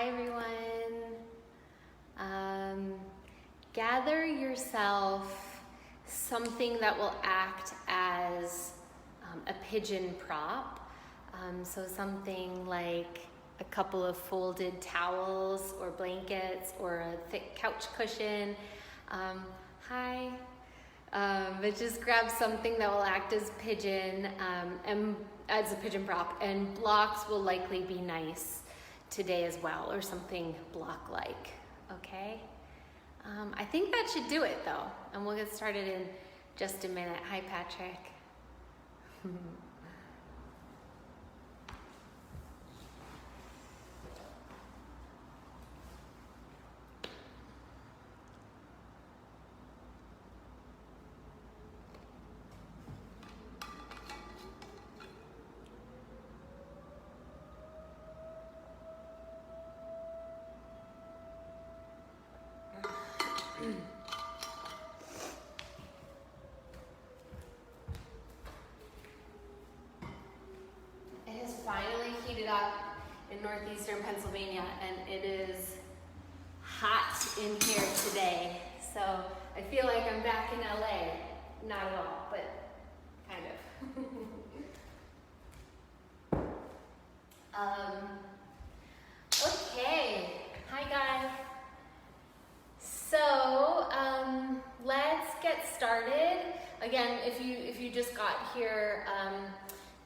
Hi everyone. Gather yourself something that will act as a pigeon prop. So something like a couple of folded towels or blankets or a thick couch cushion. But just grab something that will act as pigeon and as a pigeon prop, and blocks will likely be nice today as well, or something block-like, okay? I think that should do it though, and we'll get started in just a minute. Hi, Patrick. It has finally heated up in northeastern Pennsylvania, and it is hot in here today. So I feel like I'm back in LA. Not at all, but kind of. Okay, hi guys. So let's get started. Again, if you just got here,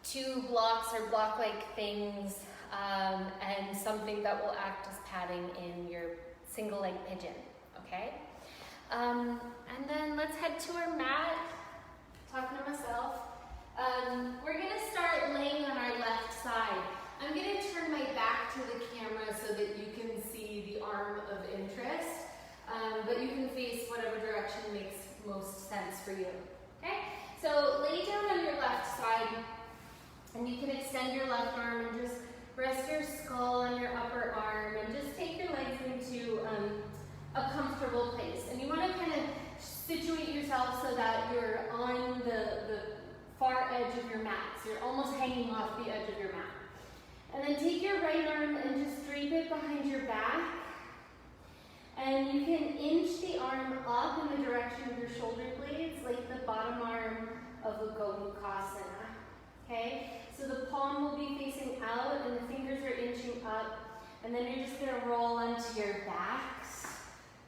2 blocks or block-like things, and something that will act as padding in your single-leg pigeon, okay? And then let's head to our mat, talking to myself. We're gonna start laying on our left side. I'm gonna turn my back to the camera so that you can see the arm of interest, but you can face whatever direction makes most sense for you, okay? So lay down on your left side, and you can extend your left arm and just rest your skull on your upper arm, and just take your legs into a comfortable place. And you want to kind of situate yourself so that you're on the far edge of your mat. So you're almost hanging off the edge of your mat. And then take your right arm and just drape it behind your back. And you can inch the arm up in the direction of your shoulder blades, like the bottom arm of a Gomukhasana. Okay? So the palm will be facing out and the fingers are inching up, and then you're just going to roll onto your backs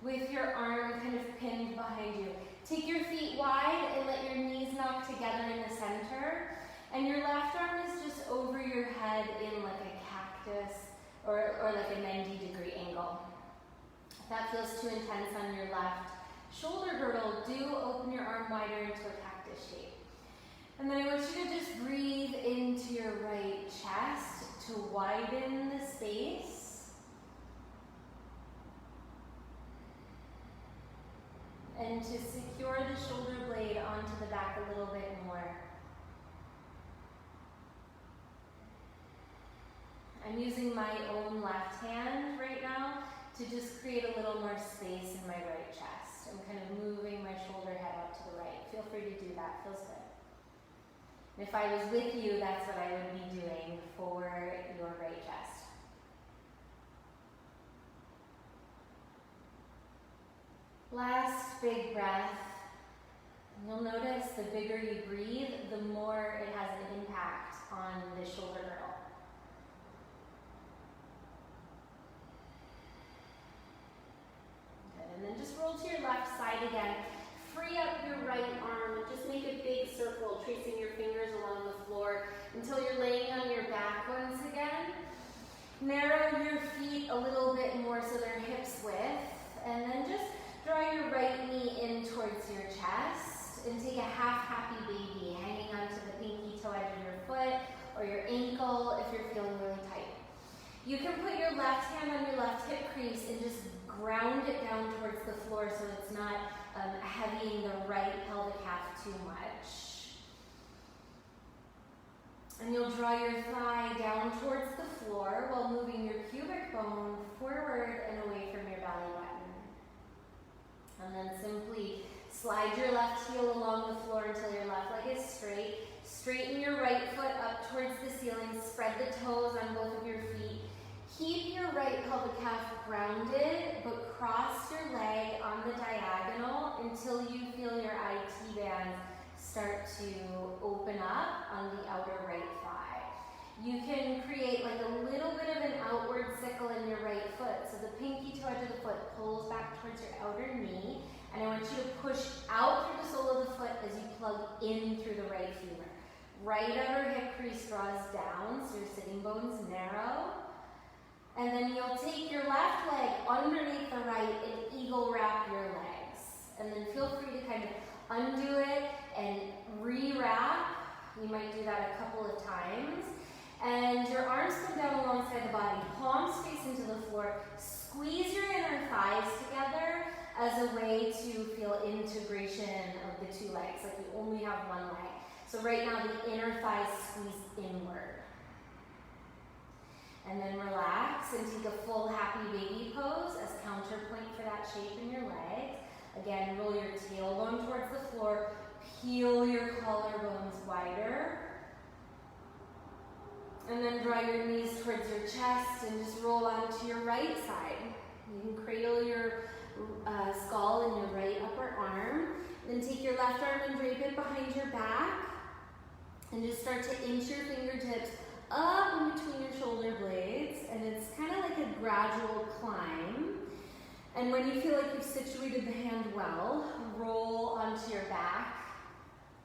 with your arm kind of pinned behind you. Take your feet wide and let your knees knock together in the center, and your left arm is just over your head in like a cactus or like a 90-degree angle. If that feels too intense on your left shoulder girdle, do open your arm wider into a cactus shape. And then I want you to just breathe into your right chest to widen the space. And to secure the shoulder blade onto the back a little bit more. I'm using my own left hand right now to just create a little more space in my right chest. I'm kind of moving my shoulder head up to the right. Feel free to do that, feels good. And if I was with you, that's what I would be doing for your right chest. Last big breath. You'll notice the bigger you breathe, the more it has an impact on the shoulder girdle. Good. And then just roll to your left side again. Free up your right arm and just make a big circle, tracing your fingers along the floor until you're laying on your back once again. Narrow your feet a little bit more so they're hips width, and then just draw your right knee in towards your chest and take a half happy baby, hanging onto the pinky toe edge of your foot or your ankle if you're feeling really tight. You can put your left hand on your left hip crease and just ground it down towards the floor so it's not heavying the right pelvic half too much. And you'll draw your thigh down towards the floor while moving your pubic bone forward and away from your belly button. And then simply slide your left heel along the floor until your left leg is straight. Straighten your right foot up towards the ceiling. Spread the toes on both of your feet. Keep your right pelvic calf grounded, but cross your leg on the diagonal until you feel your IT bands start to open up on the outer right thigh. You can create like a little bit of an outward sickle in your right foot. So the pinky toe edge of the foot pulls back towards your outer knee, and I want you to push out through the sole of the foot as you plug in through the right femur. Right outer hip crease draws down, so your sitting bones narrow. And then you'll take your left leg underneath the right and eagle wrap your legs. And then feel free to kind of undo it and re-wrap. You might do that a couple of times. And your arms come down alongside the body, palms face into the floor. Squeeze your inner thighs together as a way to feel integration of the two legs, like you only have one leg. So right now the inner thighs squeeze inward. And then relax and take a full happy baby pose as counterpoint for that shape in your legs. Again, roll your tailbone towards the floor, peel your collarbones wider. And then draw your knees towards your chest and just roll onto your right side. You can cradle your skull in your right upper arm. Then take your left arm and drape it behind your back. And just start to inch your fingertips up in between your shoulder blades, and it's kind of like a gradual climb. And when you feel like you've situated the hand well, roll onto your back.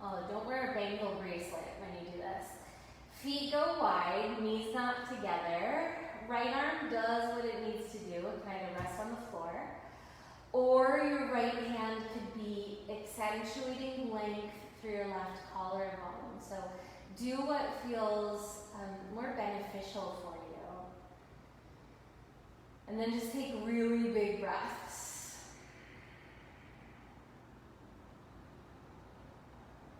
Oh, don't wear a bangle bracelet when you do this. Feet go wide, knees not together. Right arm does what it needs to do and kind of rest on the floor. Or your right hand could be accentuating length through your left collarbone. So do what feels more beneficial for you. And then just take really big breaths.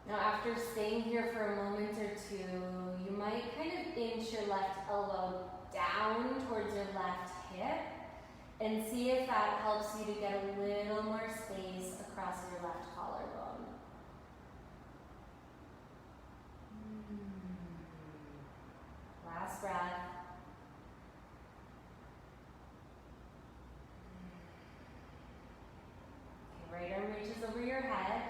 Now after staying here for a moment or two, you might kind of inch your left elbow down towards your left hip and see if that helps you to get a little more space across your left collarbone. Last breath. Okay, right arm reaches over your head.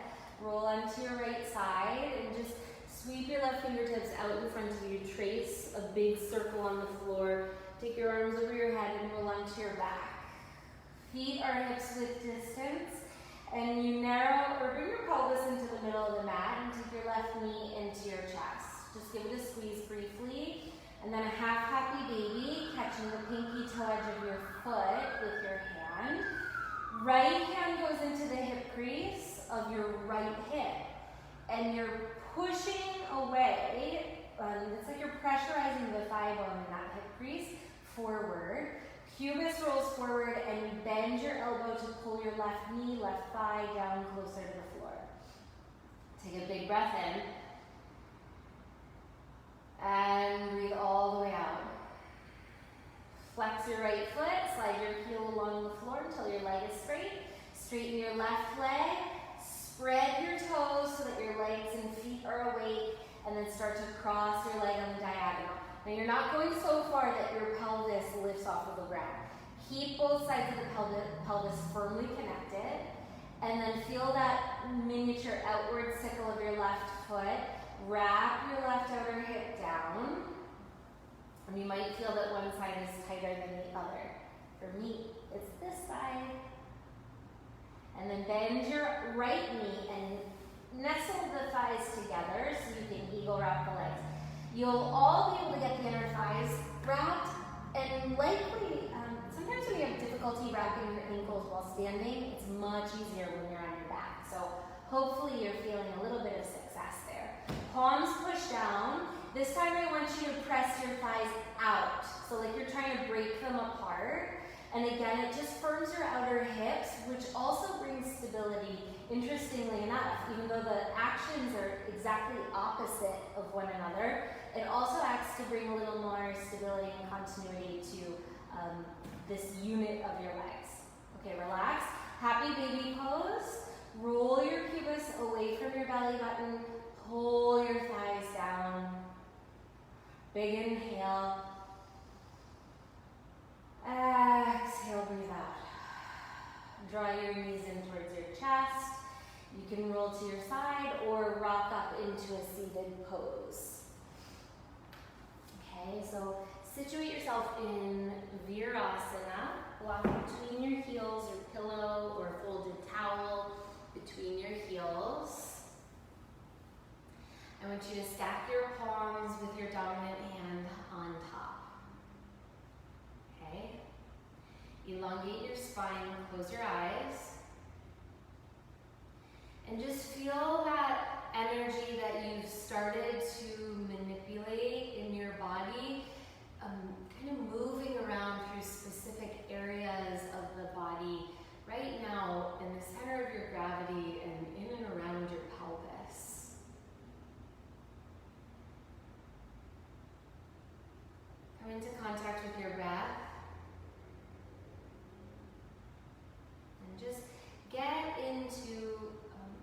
Roll onto your right side and just sweep your left fingertips out in front of you. Trace a big circle on the floor. Take your arms over your head and roll onto your back. Feet are hips width distance. And you narrow or bring your pelvis into the middle of the mat and take your left knee into your chest. Just give it a squeeze briefly. And then a half happy baby, catching the pinky toe edge of your foot with your hand. Right hand goes into the hip crease of your right hip. And you're pushing away, it's like you're pressurizing the thigh bone in that hip crease forward. Pubis rolls forward and you bend your elbow to pull your left knee, left thigh down closer to the floor. Take a big breath in. And breathe all the way out. Flex your right foot, slide your heel along the floor until your leg is straight. Straighten your left leg, spread your toes so that your legs and feet are awake, and then start to cross your leg on the diagonal. Now you're not going so far that your pelvis lifts off of the ground. Keep both sides of the pelvis firmly connected, and then feel that miniature outward sickle of your left foot. Wrap your left outer hip down, and you might feel that one side is tighter than the other. For me, it's this side. And then bend your right knee and nestle the thighs together so you can eagle wrap the legs. You'll all be able to get the inner thighs wrapped, and likely, sometimes when you have difficulty wrapping your ankles while standing, it's much easier when you're on your back. So hopefully you're feeling a little bit of success there. Palms push down. This time I want you to press your thighs out. So like you're trying to break them apart. And again, it just firms your outer hips, which also brings stability, interestingly enough. Even though the actions are exactly opposite of one another, it also acts to bring a little more stability and continuity to this unit of your legs. Okay, relax. Happy baby pose. Roll your pubis away from your belly button. Pull your thighs down. Big inhale. chest. You can roll to your side or rock up into a seated pose. Okay, so situate yourself in Virasana. Block between your heels or pillow or folded towel between your heels. I want you to stack your palms with your dominant hand on top. Okay? Elongate your spine, close your eyes. And just feel that energy that you've started to manipulate in your body, kind of moving around through specific areas of the body right now in the center of your gravity and in and around your pelvis. Come into contact with your breath. And just get into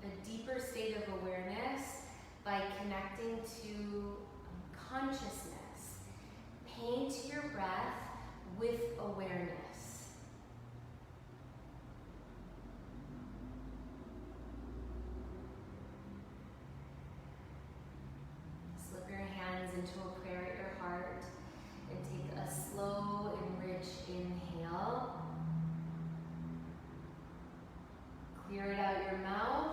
a deeper state of awareness by connecting to consciousness. Paint your breath with awareness. Slip your hands into a prayer at your heart and take a slow and rich inhale. Clear it out your mouth.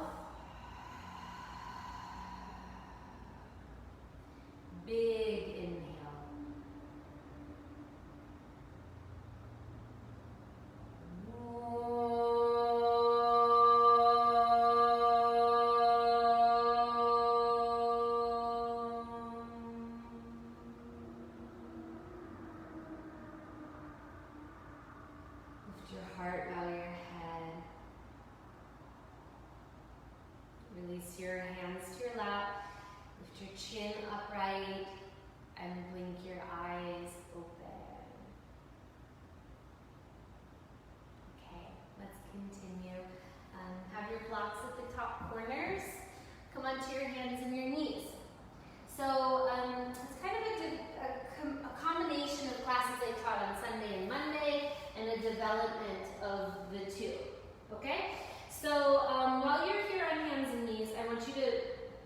Big inhale. Lift your heart, bow your head. Release your hands to your lap. Lift your chin upright and blink your eyes open. Okay, let's continue. Have your blocks at the top corners. Come onto your hands and your knees. So it's kind of a combination of classes I taught on Sunday and Monday and a development of the two. Okay? So while you're here on hands and knees, I want you to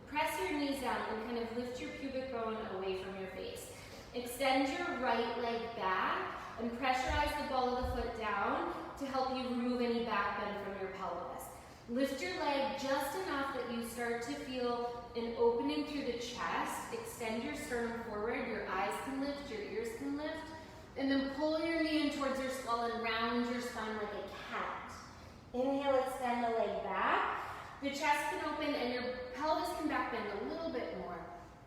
press your knees down and kind of lift your pubic bone away from your face. Extend your right leg back and pressurize the ball of the foot down to help you remove any back bend from your pelvis. Lift your leg just enough that you start to feel an opening through the chest. Extend your sternum forward, your eyes can lift, your ears can lift, and then pull your knee in towards your skull and round your spine like a cat. Inhale, extend the leg back. The chest can open and your pelvis can back bend a little bit more.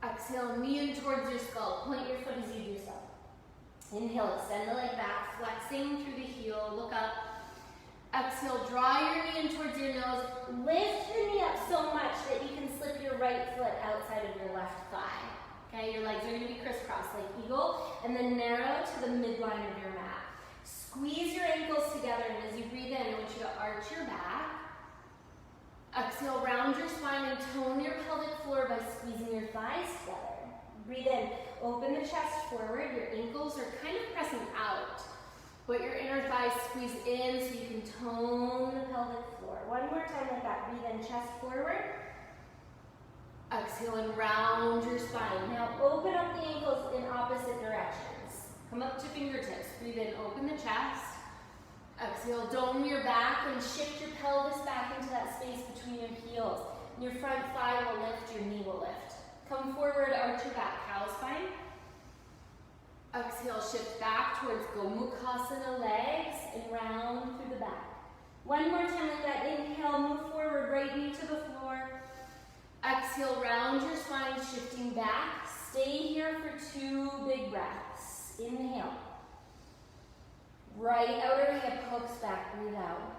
Exhale, knee in towards your skull. Point your foot as you do so. Inhale, extend the leg back, flexing through the heel, look up. Exhale, draw your knee in towards your nose. Lift your knee up so much that you can slip your right foot outside of your left thigh. Okay, your legs are going to be crisscrossed like eagle, and then narrow to the midline of your mat. Squeeze your ankles together, and as you breathe in, I want you to arch your back. Exhale, round your spine and tone your pelvic floor by squeezing your thighs together. Breathe in, open the chest forward. Your ankles are kind of pressing out. Put your inner thighs squeeze in so you can tone the pelvic floor. One more time like that. Breathe in, chest forward. Exhale and round your spine. Now open up the ankles in opposite directions. Come up to fingertips. Breathe in, open the chest. Exhale, dome your back and shift your pelvis back into that space between your heels. Your front thigh will lift, your knee will lift. Come forward, arch your back, cow spine. Exhale, shift back towards Gomukhasana legs and round through the back. One more time like that. Inhale, move forward, right knee to the floor. Exhale, round your spine, shifting back. Stay here for 2 big breaths. Inhale. Right outer hip hooks back, breathe out.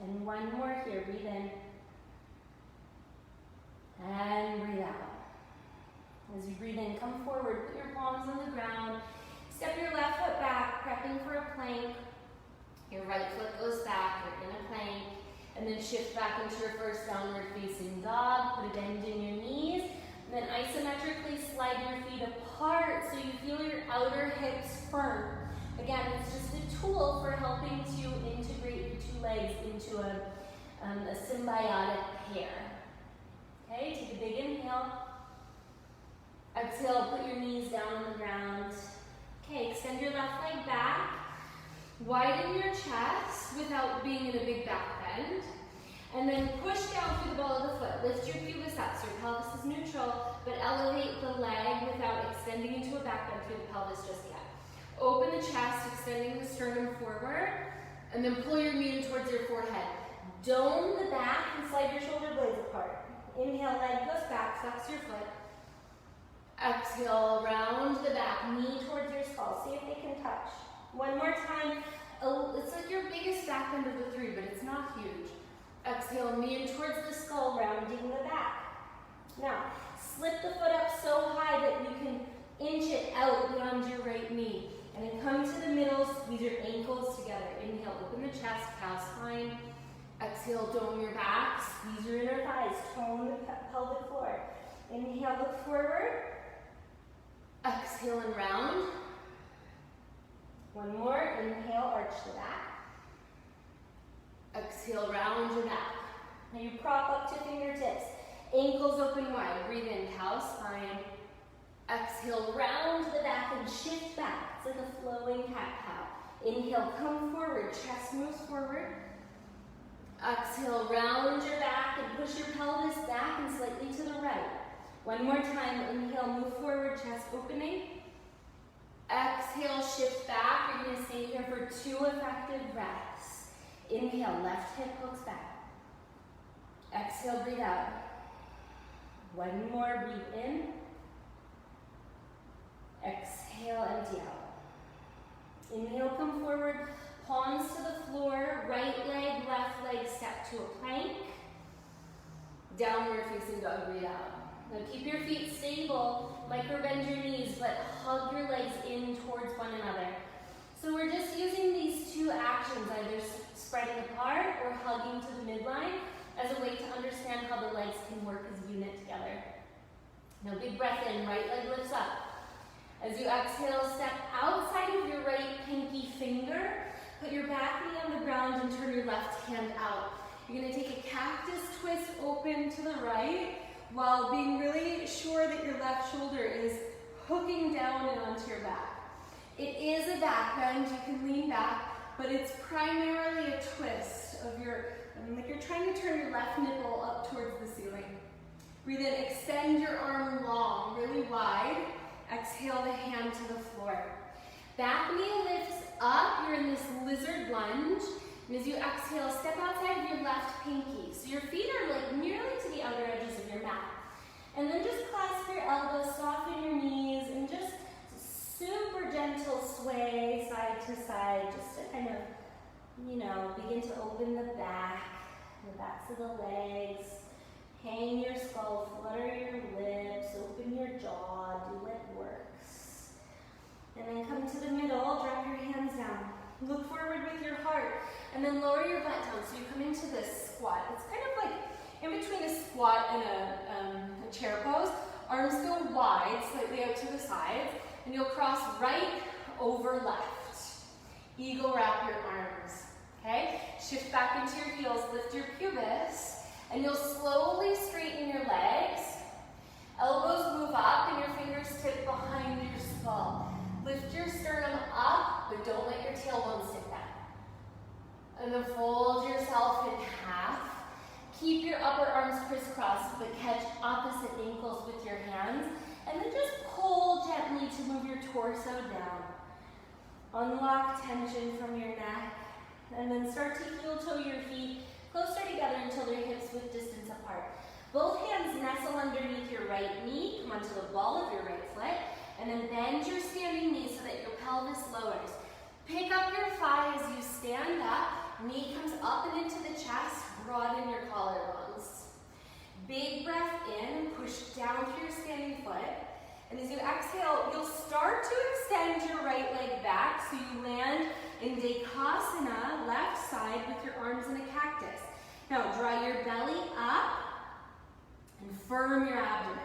And one more here, breathe in. And breathe out. As you breathe in, come forward, put your palms on the ground. Step your left foot back, prepping for a plank. Your right foot goes back, you're in a plank. And then shift back into your first downward facing dog. Put a bend in your knees. And then isometrically slide your feet apart so you feel your outer hips firm. Again, it's just a tool for helping to integrate your 2 legs into a a symbiotic pair. Okay, take a big inhale. Exhale, put your knees down on the ground. Okay, extend your left leg back. Widen your chest without being in a big back bend. And then push down through the ball of the foot. Lift your pubis up so your pelvis is neutral, but elevate the leg without extending into a back bend through the pelvis just yet. Open the chest, extending the sternum forward, and then pull your knee in towards your forehead. Dome the back and slide your shoulder blades apart. Inhale, leg goes back, flex your foot. Exhale, round the back, knee towards your skull. See if they can touch. One more time. It's like your biggest back bend of the three, but it's not huge. Exhale, knee in towards the skull, rounding the back. Now, slip the foot up so high that you can inch it out beyond your right knee. And then come to the middle, squeeze your ankles together. Inhale, open the chest, cow spine. Exhale, dome your back, squeeze your inner thighs, tone the pelvic floor. Inhale, look forward. Exhale and round. One more, inhale, arch the back. Exhale, round your back. Now you prop up to fingertips. Ankles open wide. Breathe in, cow spine. Exhale, round the back and shift back. It's like a flowing cat-cow. Inhale, come forward. Chest moves forward. Exhale, round your back and push your pelvis back and slightly to the right. One more time. Inhale, move forward, chest opening. Exhale, shift back. You're going to stay here for 2 effective breaths. Inhale, left hip hooks back. Exhale, breathe out. One more, breathe in. Exhale, empty out. Inhale, come forward, palms to the floor, right leg, left leg, step to a plank. Downward facing dog, breathe out. Now keep your feet stable, micro bend your knees, but hug your legs in towards one another. So we're just using these 2 actions, either spreading apart or hugging to the midline, as a way to understand how the legs can work as a unit together. Now big breath in, right leg lifts up. As you exhale, step outside of your right pinky finger, put your back knee on the ground and turn your left hand out. You're going to take a cactus twist open to the right, while being really sure that your left shoulder is hooking down and onto your back. It is a back bend, you can lean back, but it's primarily a twist of your, like you're trying to turn your left nipple up towards the ceiling. Breathe in, extend your arm long, really wide. Exhale the hand to the floor. Back knee lifts up, you're in this lizard lunge. And as you exhale, step outside of your left pinky. So your feet are like nearly to the outer edges of your mat. And then just clasp your elbows, soften your knees, and just super gentle sway side to side, just to kind of, begin to open the backs of the legs. Hang your skull, flutter your lips, open your jaw, do what works. And then come to the middle, drop your hands down. Look forward with your heart, and then lower your butt down. So you come into this squat. It's kind of like in between a squat and a chair pose. Arms go wide, slightly out to the sides, and you'll cross right over left. Eagle wrap your arms, okay? Shift back into your heels, lift your pubis, and you'll slowly straighten your legs. Elbows move up and your fingers tip behind your skull. Lift your sternum up, but don't let your tailbone stick down. And then fold yourself in half. Keep your upper arms crisscrossed, but catch opposite ankles with your hands. And then just pull gently to move your torso down. Unlock tension from your neck. And then start to heel toe your feet closer together until they're hips width distance apart. Both hands nestle underneath your right knee. Come onto the ball of your right foot. And then bend your standing knee so that your pelvis lowers. Pick up your thigh as you stand up. Knee comes up and into the chest. Broaden your collarbones. Big breath in, push down through your standing foot. And as you exhale, you'll start to extend your right leg back so you land in Dekasana, left side, with your arms in a cactus. Now draw your belly up and firm your abdomen.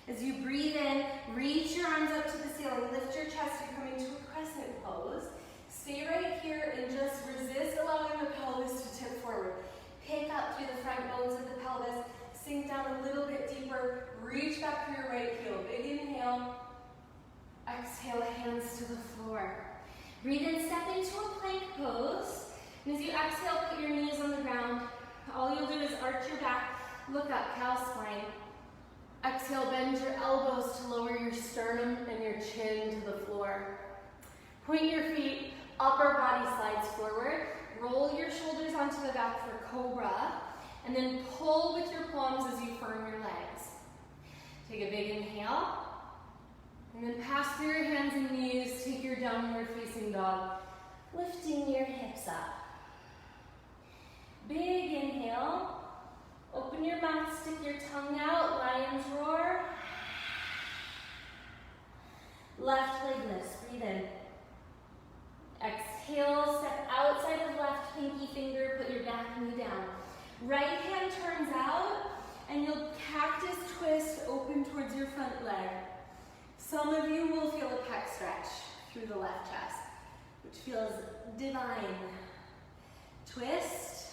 As you breathe in, reach your arms up to the ceiling, lift your chest, you're coming to a crescent pose. Stay right here and just resist allowing the pelvis to tip forward. Pick up through the front bones of the pelvis. Sink down a little bit deeper. Reach back through your right heel. Big inhale. Exhale, hands to the floor. Breathe in, step into a plank pose. And as you exhale, put your knees on the ground. All you'll do is arch your back, look up, cow spine. Exhale, bend your elbows to lower your sternum and your chin to the floor. Point your feet, upper body slides forward. Roll your shoulders onto the back for cobra. And then pull with your palms as you firm your legs. Take a big inhale. And then pass through your hands and knees. Take your downward facing dog. Lifting your hips up. Big inhale. Open your mouth, stick your tongue out. Lion's roar. Left leg lifts. Breathe in. Exhale, step outside of left pinky finger. Put your back knee down. Right hand turns out, and you'll cactus twist, open towards your front leg. Some of you will feel a pec stretch through the left chest, which feels divine. Twist,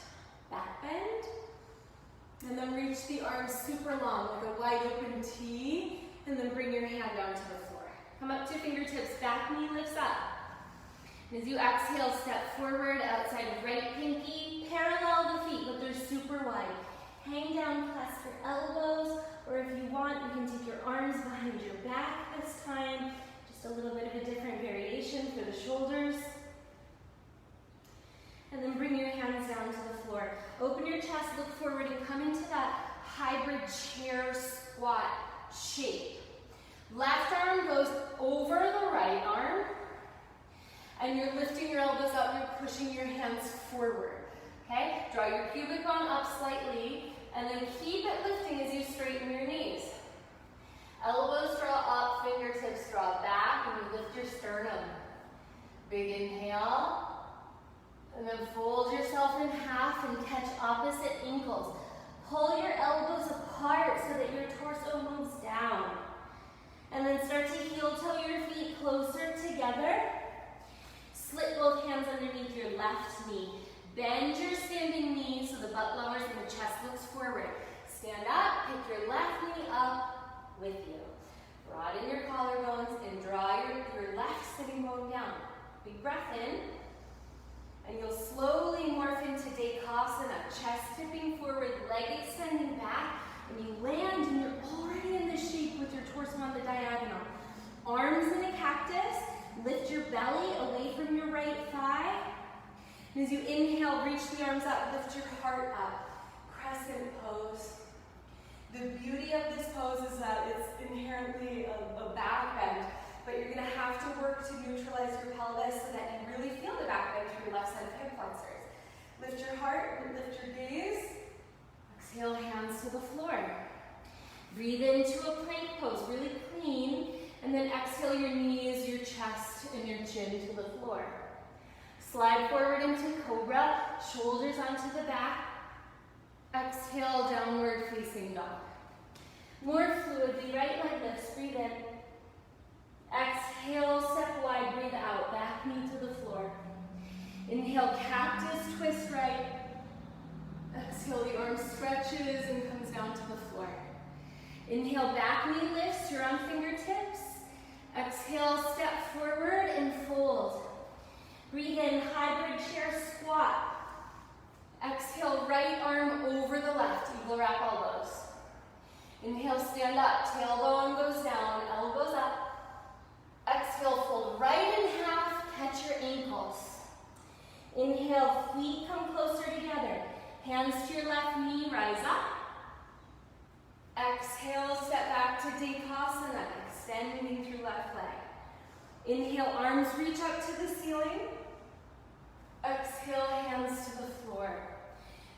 back bend, and then reach the arms super long, like a wide open T, and then bring your hand down to the floor. Come up to fingertips, back knee lifts up. And as you exhale, step forward outside of right pinky, parallel the feet, but they're super wide. Hang down, clasp your elbows, or if you want, you can take your arms behind your back this time. Just a little bit of a different variation for the shoulders. And then bring your hands down to the floor. Open your chest, look forward, and come into that hybrid chair squat shape. Left arm goes over the right arm, and you're lifting your elbows up, you're pushing your hands forward. Okay? Draw your pubic bone up slightly, and then keep it lifting as you straighten your knees. Elbows draw up, fingertips draw back, and you lift your sternum. Big inhale, and then fold yourself in half and catch opposite ankles. Pull your elbows apart so that your torso moves down. And then start to heel toe your feet closer together. Slip both hands underneath your left knee. Bend your standing knee so the butt lowers and the chest looks forward. Stand up, pick your left knee up with you. Broaden your collarbones and draw your left sitting bone down. Big breath in. And you'll slowly morph into Dekasana, chest tipping forward, leg extending back, and you land and you're already in this shape with your torso on the diagonal. Arms in a cactus, lift your belly away from your right thigh. And as you inhale, reach the arms up, lift your heart up. Crescent pose. The beauty of this pose is that it's inherently a back bend, but you're gonna have to work to neutralize your pelvis so that you really feel the back bend through your left side of hip flexors. Lift your heart and lift your gaze. Exhale, hands to the floor. Breathe into a plank pose, really clean, and then exhale your knees, your chest, and your chin to the floor. Slide forward into cobra, shoulders onto the back. Exhale, downward facing dog. More fluidly, right leg lifts, breathe in. Exhale, step wide, breathe out, back knee to the floor. Inhale, cactus, twist right. Exhale, the arm stretches and comes down to the floor. Inhale, back knee lifts, you're on fingertips. Exhale, step forward and fold. Breathe in, hybrid chair squat. Exhale, right arm over the left, eagle wrap elbows. Inhale, stand up, tailbone goes down, elbows up. Exhale, fold right in half, catch your ankles. Inhale, feet come closer together. Hands to your left knee, rise up. Exhale, step back to Dekasana, extending through left leg. Inhale, arms reach up to the ceiling. Exhale, hands to the floor.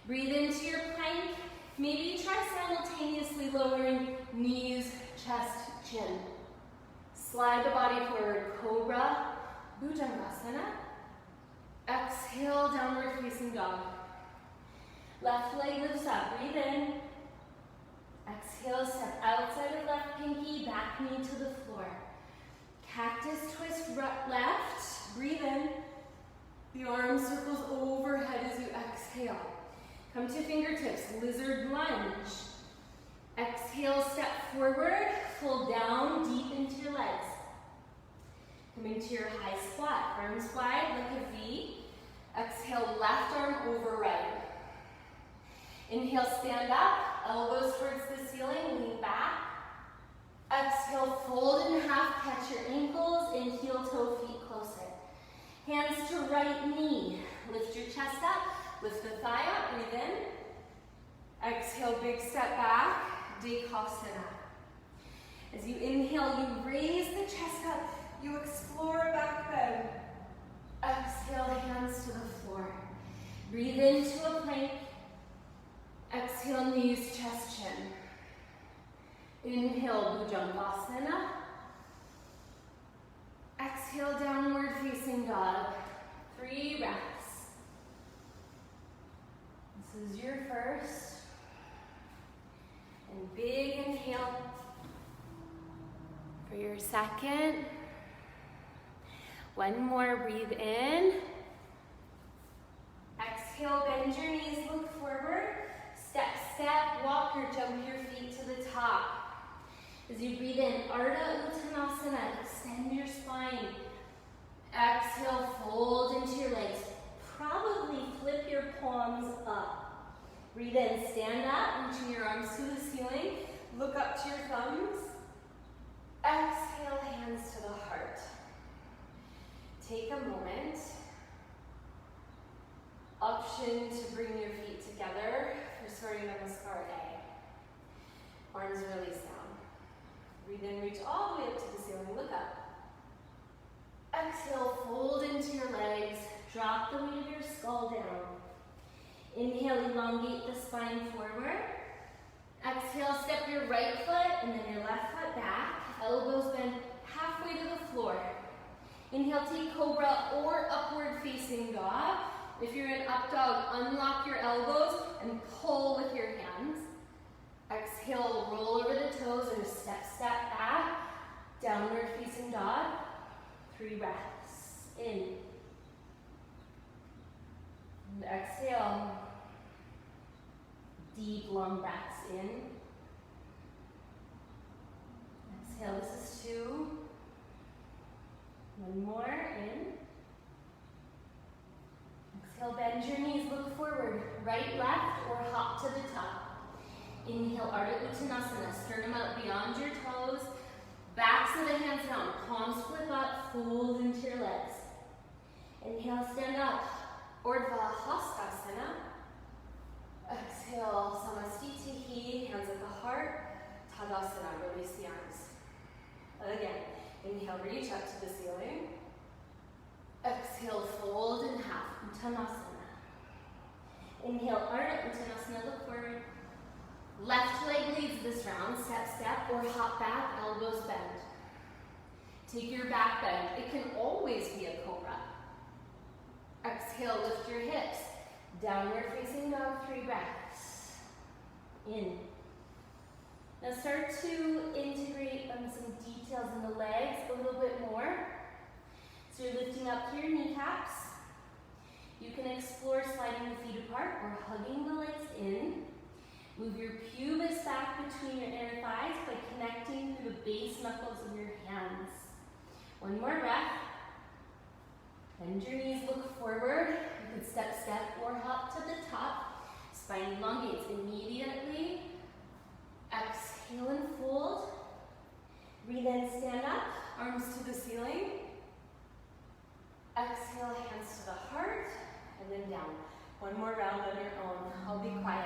Breathe into your plank. Maybe try simultaneously lowering knees, chest, chin. Slide the body forward, Cobra, Bhujangasana. Exhale, downward facing dog. Left leg lifts up, breathe in. Exhale, step outside of left pinky, back knee to the floor. Cactus twist left, breathe in. The arm circles overhead as you exhale. Come to fingertips, lizard lunge. Exhale, step forward, fold down deep into your legs. Come into your high squat, arms wide like a V. Exhale, left arm over right. Inhale, stand up, elbows towards the ceiling, lean back. Exhale, fold in half, catch your ankles, and heel toe feet closer. Hands to right knee. Lift your chest up, lift the thigh up, breathe in. Exhale, big step back, Dekasana. As you inhale, you raise the chest up, you explore a back bend. Exhale, hands to the floor. Breathe into a plank. Exhale, knees, chest, chin. Inhale, Bhujangasana. Exhale, downward facing dog. 3 breaths. This is your first. And big inhale for your second. One more, breathe in. Exhale, bend your knees, look forward. Step, step, walk or jump your feet to the top. As you breathe in, Ardha Uttanasana, extend your spine. Exhale, fold into your legs. Probably flip your palms up. Breathe in, stand up, reaching your arms to the ceiling. Look up to your thumbs. Exhale, hands to the heart. Take a moment. Option to bring your feet together for Surya Namaskar A. Arms release down. Breathe in, reach all the way up to the ceiling, look up. Exhale, fold into your legs, drop the weight of your skull down. Inhale, elongate the spine forward. Exhale, step your right foot and then your left foot back. Elbows bend halfway to the floor. Inhale, take cobra or upward facing dog. If you're in up dog, unlock your elbows and pull with your hands. Exhale, roll over the toes and step, step back. Downward facing dog. 3 breaths. In. And exhale. Deep, long breaths in. Exhale, this is 2. One more, in. Exhale, bend your knees, look forward. Right, left, or hop to the top. Inhale, Ardha Uttanasana, sternum out beyond your toes. Backs of the hands down, palms flip up, fold into your legs. Inhale, stand up. Urdhva Hastasana. Exhale, Samastitihi, hands at the heart. Tadasana, release the arms. Again, inhale, reach up to the ceiling. Exhale, fold in half, Uttanasana. Inhale, Ardha Uttanasana, look forward. Left leg leads this round, step, step, or hop back, elbows bend. Take your back bend. It can always be a cobra. Exhale, lift your hips. Downward facing dog, 3 breaths. In. Now start to integrate some details in the legs a little bit more. So you're lifting up to your kneecaps. You can explore sliding the feet apart or hugging the legs in. Move your pubis back between your inner thighs by connecting through the base knuckles of your hands. One more breath. Bend your knees, look forward. You can step, step, or hop to the top. Spine elongates immediately. Exhale and fold. Breathe in, stand up, arms to the ceiling. Exhale, hands to the heart, and then down. One more round on your own. I'll be quiet.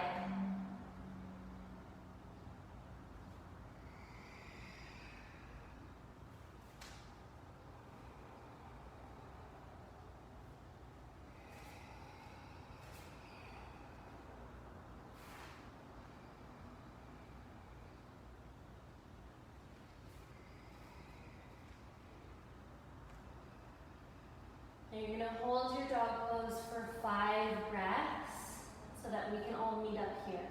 And you're going to hold your dog pose for 5 breaths so that we can all meet up here.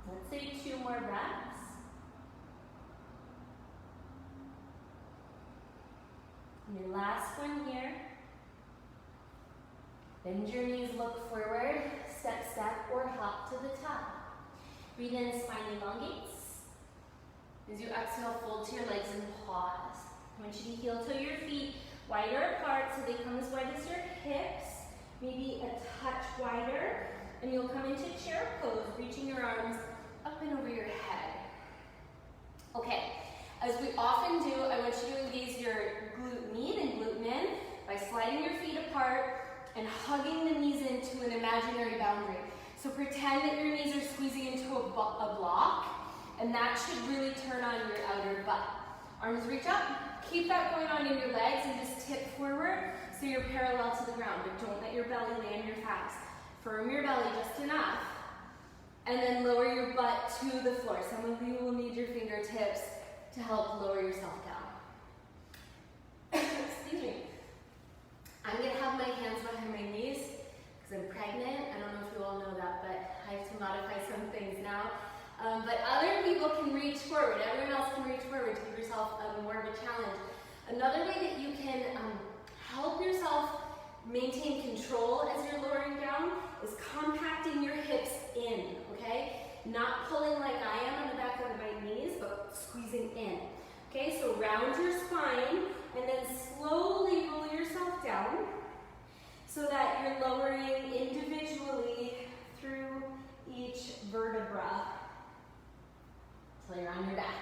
Let's say 2 more breaths. And your last one here. Bend your knees, look forward, step, step, or hop to the top. Breathe in, spine elongates. As you exhale, fold to your legs and pause. I want you to heel toe your feet wider apart so they come as wide as your hips, maybe a touch wider, and you'll come into chair pose, reaching your arms up and over your head. Okay, as we often do, I want you to engage your glute med and glute min by sliding your feet apart and hugging the knees into an imaginary boundary. So pretend that your knees are squeezing into a block, and that should really turn on your outer butt. Arms reach up, keep that going on in your legs and just tip forward so you're parallel to the ground, but don't let your belly land your thighs. Firm your belly just enough, and then lower your butt to the floor. Some of you will need your fingertips to help lower yourself down. Excuse me. I'm gonna have my hands behind my knees because I'm pregnant. I don't know if you all know that, but I have to modify some things now. But other people can reach forward. Everyone else can reach forward to give yourself more of a challenge. Another way that you can help yourself maintain control as you're lowering down is compacting your hips in, okay? Not pulling like I am on the back of my knees, but squeezing in. Okay, so round your spine and then slowly roll yourself down so that you're lowering individually through each vertebra until you're on your back.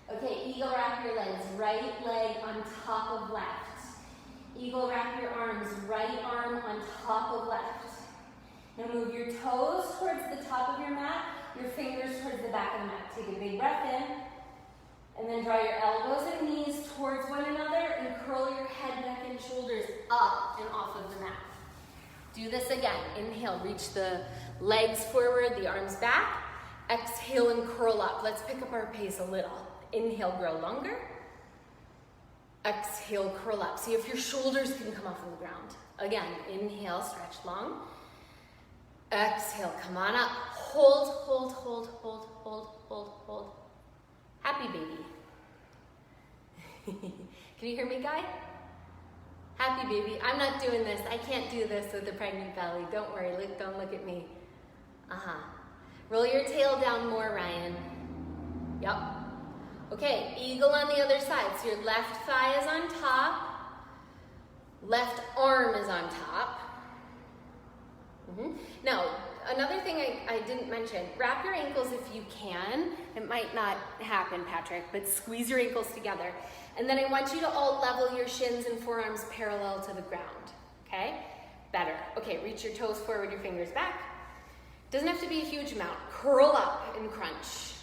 Okay, eagle wrap your legs, right leg on top of left. Eagle wrap your arms, right arm on top of left. Now move your toes towards the top of your mat, your fingers towards the back of the mat. Take a big breath in, and then draw your elbows and knees towards one another and curl your head, neck, and shoulders up and off of the mat. Do this again. Inhale, reach the legs forward, the arms back. Exhale and curl up. Let's pick up our pace a little. Inhale, grow longer. Exhale, curl up. See if your shoulders can come off of the ground. Again, inhale, stretch long. Exhale, come on up. Hold, hold, hold, hold, hold, hold, hold. Happy baby. Can you hear me, Guy? Happy baby. I'm not doing this. I can't do this with a pregnant belly. Don't worry. Don't look at me. Roll your tail down more, Ryan. Yep. Okay, eagle on the other side. So your left thigh is on top. Left arm is on top. Now, another thing I didn't mention, wrap your ankles if you can. It might not happen, Patrick, but squeeze your ankles together. And then I want you to all level your shins and forearms parallel to the ground, okay? Better. Okay, reach your toes forward, your fingers back. Doesn't have to be a huge amount. Curl up and crunch.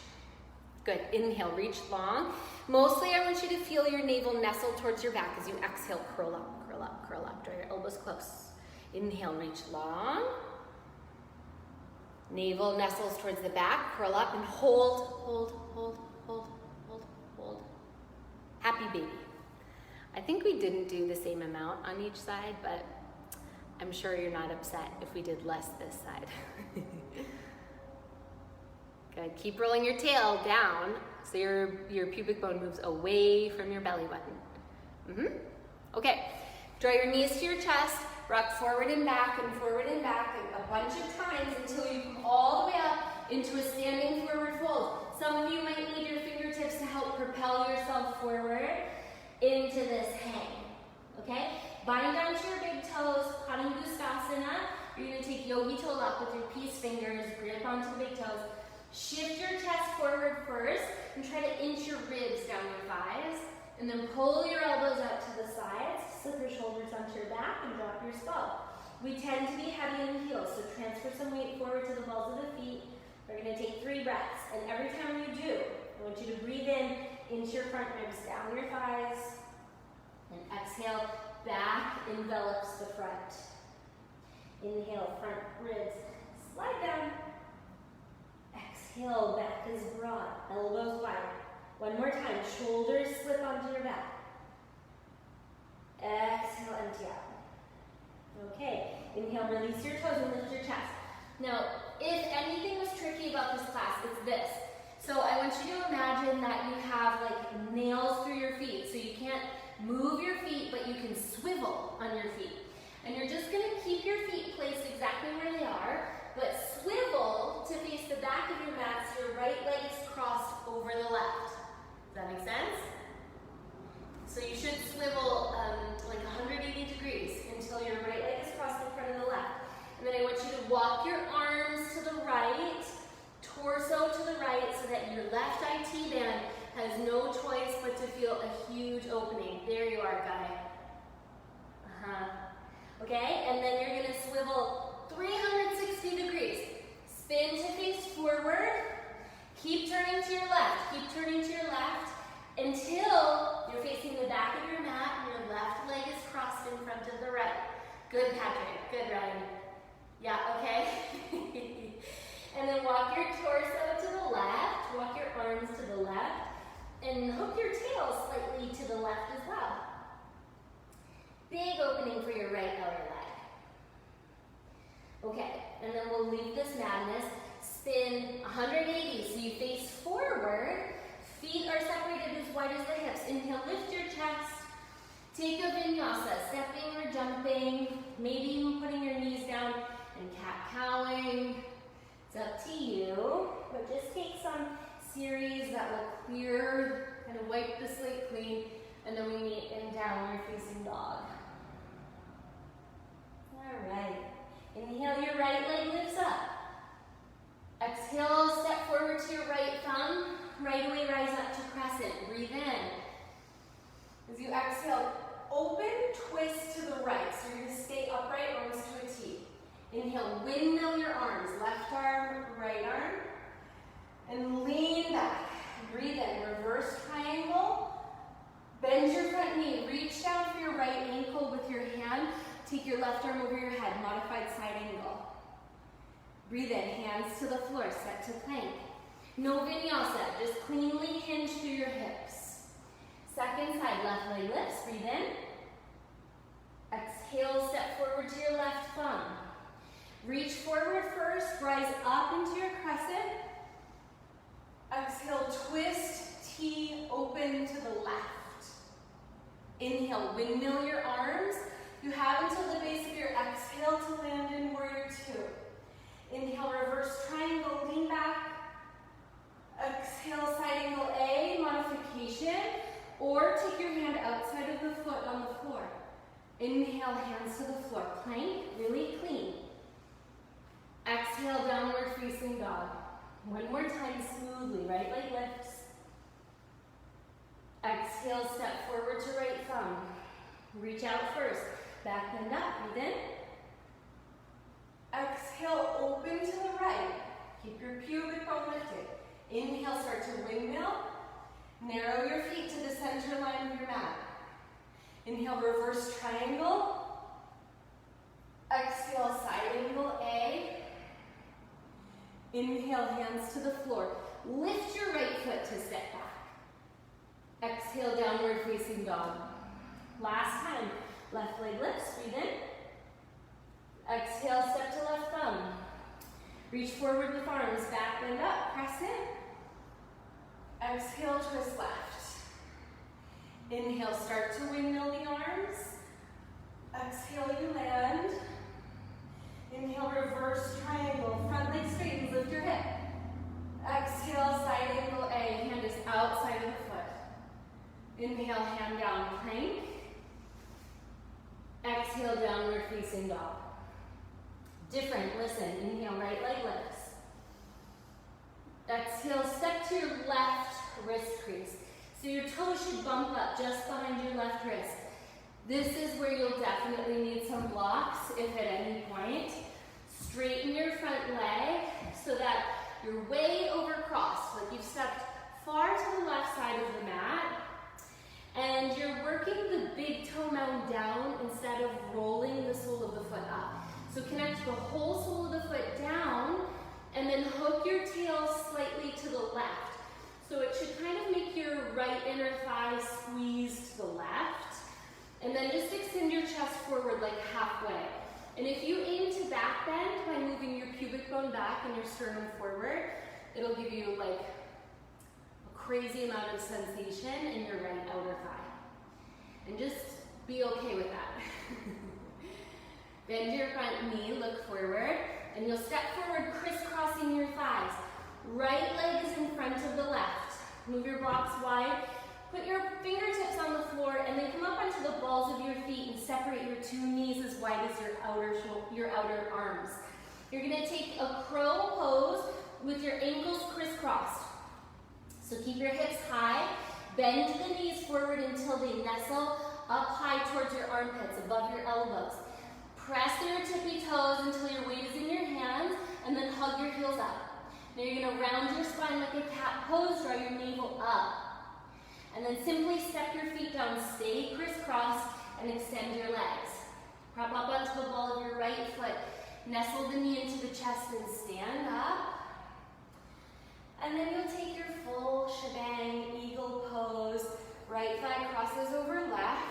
Good, inhale, reach long. Mostly I want you to feel your navel nestle towards your back as you exhale, curl up, curl up, curl up. Draw your elbows close. Inhale, reach long. Navel nestles towards the back, curl up and hold, hold, hold, hold, hold, hold. Happy baby. I think we didn't do the same amount on each side, but I'm sure you're not upset if we did less this side. Good, keep rolling your tail down so your pubic bone moves away from your belly button. Okay, draw your knees to your chest, rock forward and back a bunch of times until you come all the way up into a standing forward fold. Some of you might need your fingertips to help propel yourself forward into this hang, okay? Bind down to your big toes, Padangusthasana. You're gonna take yogi toe up with your peace fingers, grip onto the big toes. Shift your chest forward first and try to inch your ribs down your thighs. And then pull your elbows out to the sides, slip your shoulders onto your back and drop your skull. We tend to be heavy in the heels, so transfer some weight forward to the balls of the feet. We're gonna take 3 breaths, and every time you do, I want you to breathe in into your front ribs, down your thighs, and exhale, back envelops the front. Inhale, front ribs, slide down. Exhale, back is broad, elbows wide. One more time, shoulders slip onto your back. Exhale, empty out. Okay, inhale, release your toes and lift your chest. Now, if anything was tricky about this class, it's this. So I want you to imagine that you have like nails through your feet, so you can't move your feet swivel on your feet. And you're just gonna keep your feet placed exactly where they are, but swivel to face the back of your mat so your right leg is crossed over the left. Does that make sense? So you should swivel like 180 degrees until your right leg is crossed in front of the left. And then I want you to walk your arms to the right, torso to the right, so that your left IT band has no choice but to feel a huge opening. There you are, guy. Okay, and then you're gonna swivel 360 degrees. Spin to face forward. Keep turning to your left. Keep turning to your left until you're facing the back of your mat and your left leg is crossed in front of the right. Good, Patrick. Good, Ryan. Yeah, okay? And then walk your torso to the left. Walk your arms to the left. And hook your tail slightly to the left as well. Big opening for your right outer leg. Okay, and then we'll leave this madness. Spin 180, so you face forward. Feet are separated as wide as the hips. Inhale, lift your chest. Take a vinyasa, stepping or jumping, maybe even putting your knees down and cat-cowing. It's up to you, but just take some series that will clear, kind of wipe the slate clean, and then we meet in downward facing dog. All right. Inhale, your right leg lifts up. Exhale, step forward to your right thumb. Right away, rise up to crescent. Breathe in. As you exhale, open, twist to the right. So you're going to stay upright, arms to a T. Inhale, windmill your arms. Left arm, right arm. And lean back. Breathe in. Reverse triangle. Bend your front knee. Reach down for your right ankle with your hand. Take your left arm over your head. Modified side angle. Breathe in. Hands to the floor. Set to plank. No vinyasa. Just cleanly hinge through your hips. Second side. Left leg lifts. Breathe in. Exhale. Step forward to your left thumb. Reach forward first. Rise up into your crescent. Exhale, twist, T, open to the left. Inhale, windmill your arms. You have until the base of your exhale to land in warrior two. Inhale, reverse triangle, lean back. Exhale, side angle A, modification. Or take your hand outside of the foot on the floor. Inhale, hands to the floor. Plank, really clean. Exhale, downward facing dog. One more time, smoothly. Right leg lifts. Exhale, step forward to right thumb. Reach out first. Back bend up. Breathe in. Exhale, open to the right. Keep your pubic bone lifted. Inhale, start to windmill. Narrow your feet to the center line of your mat. Inhale, reverse triangle. Exhale, side angle A. Inhale, hands to the floor. Lift your right foot to step back. Exhale, downward facing dog. Last time, left leg lifts, breathe in. Exhale, step to left thumb. Reach forward with arms, back bend up, crescent. Exhale, twist left. Inhale, start to windmill the arms. Exhale, you land. Inhale, reverse triangle, front leg straightens, lift your hip. Exhale, side angle A, hand is outside of the foot. Inhale, hand down, plank. Exhale, downward facing dog. Different, listen, inhale, right leg lifts. Exhale, step to your left wrist crease. So your toes should bump up just behind your left wrist. This is where you'll definitely need some blocks if at any point. Straighten your front leg so that you're way over crossed, like you've stepped far to the left side of the mat, and you're working the big toe mound down instead of rolling the sole of the foot up. So connect the whole sole of the foot down, and then hook your tail slightly to the left. So it should kind of make your right inner thigh squeeze to the left. And then just extend your chest forward like halfway. And if you aim to back bend by moving your pubic bone back and your sternum forward, it'll give you like a crazy amount of sensation in your right outer thigh. And just be okay with that. Bend your front knee, look forward, and you'll step forward, crisscrossing your thighs. Right leg is in front of the left. Move your blocks wide. Put your fingertips on the floor and then come up onto the balls of your feet and separate your two knees as wide as your outer arms. You're gonna take a crow pose with your ankles crisscrossed. So keep your hips high, bend the knees forward until they nestle up high towards your armpits, above your elbows. Press through your tippy toes until your weight is in your hands, and then hug your heels up. Now you're gonna round your spine like a cat pose, draw your navel up. And then simply step your feet down, stay crisscrossed, and extend your legs. Prop up onto the ball of your right foot. Nestle the knee into the chest and stand up. And then you'll take your full shebang, eagle pose. Right thigh crosses over left.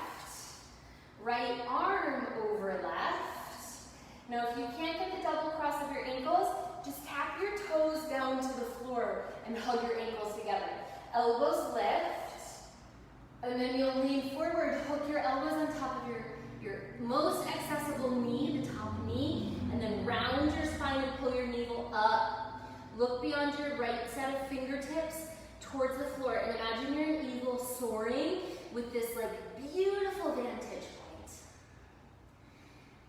Right arm over left. Now if you can't get the double cross of your ankles, just tap your toes down to the floor and hug your ankles together. Elbows lift. And then you'll lean forward, hook your elbows on top of your most accessible knee, the top knee, and then round your spine and pull your navel up. Look beyond your right set of fingertips towards the floor, and imagine you're an eagle soaring with this like beautiful vantage point.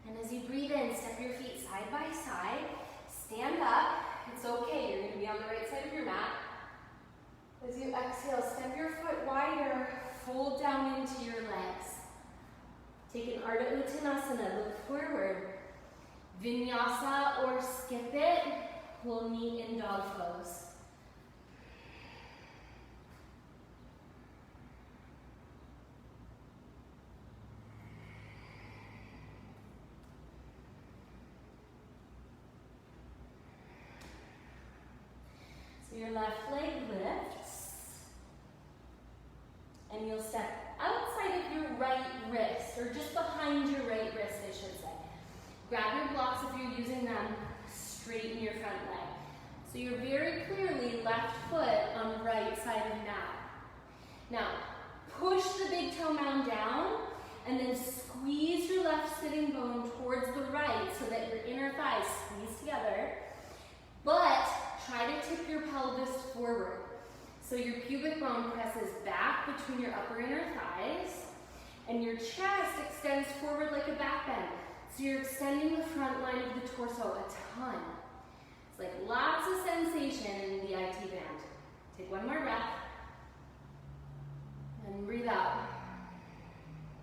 And as you breathe in, step your feet side by side, stand up. It's okay, you're gonna be on the right side of your mat. As you exhale, step your foot wider, fold down into your legs. Take an Ardha Uttanasana, look forward. Vinyasa or skip it, we'll meet in dog pose. So your left leg lifts, and you'll step outside of your right wrist, or just behind your right wrist, I should say. Grab your blocks if you're using them, straighten your front leg. So you're very clearly left foot on the right side of the mat. Now, push the big toe mound down, and then squeeze your left sitting bone towards the right so that your inner thighs squeeze together, but try to tip your pelvis forward. So your pubic bone presses back between your upper inner thighs, and your chest extends forward like a back bend. So you're extending the front line of the torso a ton. It's like lots of sensation in the IT band. Take one more breath, and breathe out.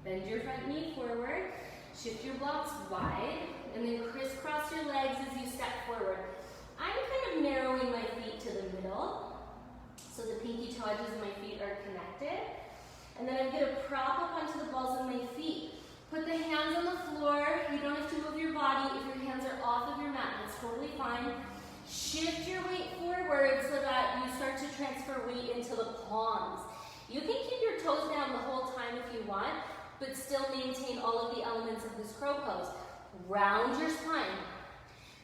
Bend your front knee forward, shift your blocks wide, and then crisscross your legs as you step forward. I'm kind of narrowing my feet to the middle, so the pinky toe edges of my feet are connected. And then I'm going to prop up onto the balls of my feet. Put the hands on the floor. You don't have to move your body if your hands are off of your mat. That's totally fine. Shift your weight forward so that you start to transfer weight into the palms. You can keep your toes down the whole time if you want, but still maintain all of the elements of this crow pose. Round your spine.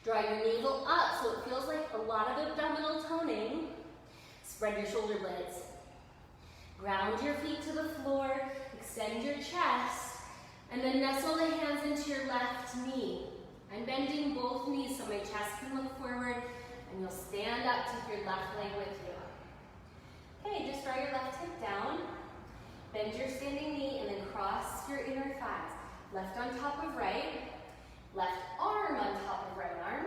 Draw your navel up so it feels like a lot of abdominal toning. Spread your shoulder blades. Ground your feet to the floor, extend your chest, and then nestle the hands into your left knee. I'm bending both knees so my chest can look forward, and you'll stand up, take your left leg with you. Okay, just draw your left hip down, bend your standing knee, and then cross your inner thighs. Left on top of right, left arm on top of right arm.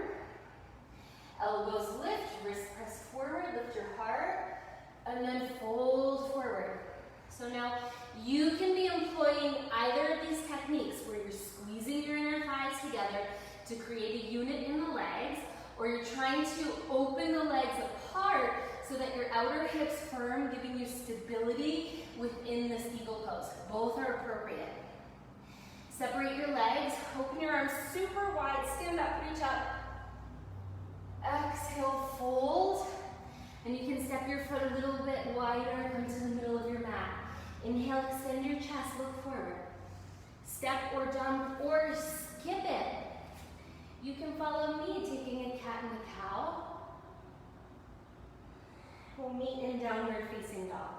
Elbows lift, wrists press forward, lift your heart, and then fold forward. So now you can be employing either of these techniques where you're squeezing your inner thighs together to create a unit in the legs, or you're trying to open the legs apart so that your outer hips firm, giving you stability within this eagle pose. Both are appropriate. Separate your legs, open your arms super wide, stand up, reach up. Exhale, fold. And you can step your foot a little bit wider, come to the middle of your mat. Inhale, extend your chest, look forward. Step or jump or skip it. You can follow me, taking a cat and a cow. We'll meet in downward facing dog.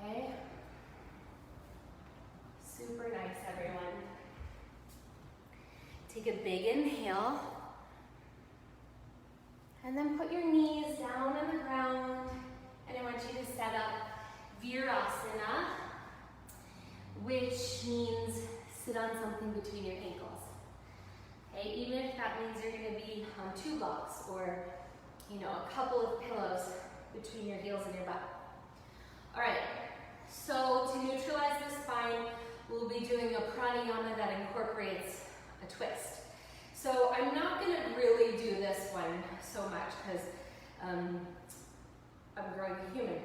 Okay? Super nice, everyone. Take a big inhale. And then put your knees down on the ground. And I want you to set up Virasana, which means sit on something between your ankles. Okay, even if that means you're going to be on 2 blocks or, a couple of pillows between your heels and your butt. All right, so to neutralize the spine, we'll be doing a pranayama that incorporates a twist. So I'm not going to really do this one so much because I'm growing a human,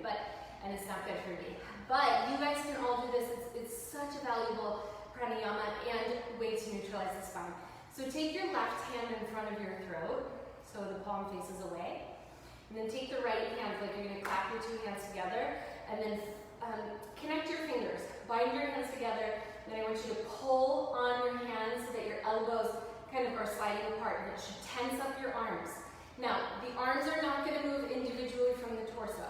and it's not good for me. But you guys can all do this. It's such a valuable pranayama and way to neutralize the spine. So take your left hand in front of your throat, so the palm faces away. And then take the right hand, like you're going to clap your 2 hands together, and then connect your fingers. Bind your hands together, and then I want you to pull on your hands so that your elbows kind of are sliding apart, and it should tense up your arms. Now, the arms are not going to move individually from the torso.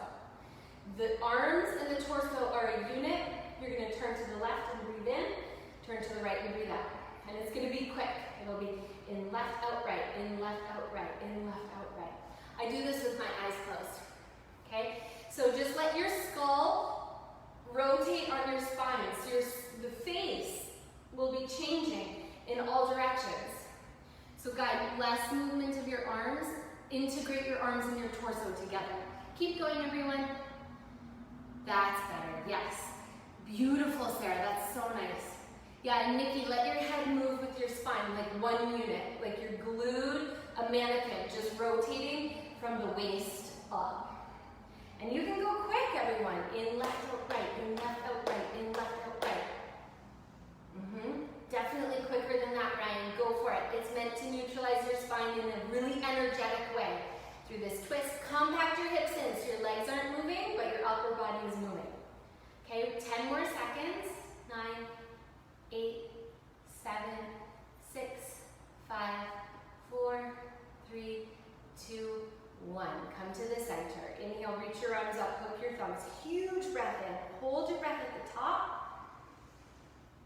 The arms and the torso are a unit. You're going to turn to the left and breathe in, turn to the right and breathe out. And it's going to be quick. It'll be in left, out, right, in left, out, right, in left, out, right. I do this with my eyes closed. Okay? So just let your skull rotate on your spine. So the face will be changing in all directions. So guide less movement of your arms. Integrate your arms and your torso together. Keep going, everyone. That's better. Yes. Beautiful, Sarah. That's so nice. Yeah, and Nikki, let your head move with your spine, like one unit, like you're glued, a mannequin, just rotating from the waist up. And you can go quick, everyone. In left, out, right, in left, out, right, in left, out, right. Definitely quicker than that, Ryan. Go for it. It's meant to neutralize your spine in a really energetic way. Through this twist, compact your hips in so your legs aren't moving, but your upper body is moving. Okay, 10 more seconds. 9, 8, 7, 6, 5, 4, 3, 2, 1. Come to the center. Inhale, reach your arms up, hook your thumbs. Huge breath in. Hold your breath at the top.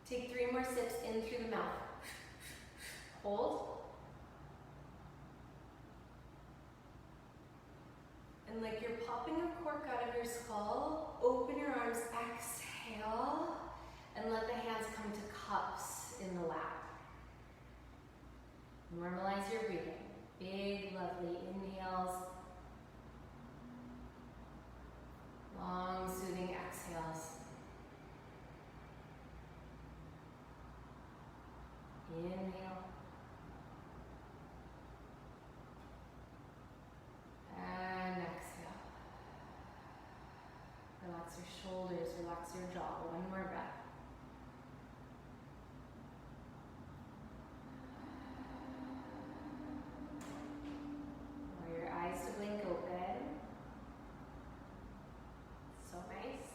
Take 3 more sips in through the mouth. Hold. And like you're popping a cork out of your skull, open your arms, exhale, and let the hands come to cups in the lap. Normalize your breathing. Big, lovely inhales. Long, soothing exhales. Inhale. And exhale. Relax your shoulders, relax your jaw. One more breath. Allow your eyes to blink open. So nice.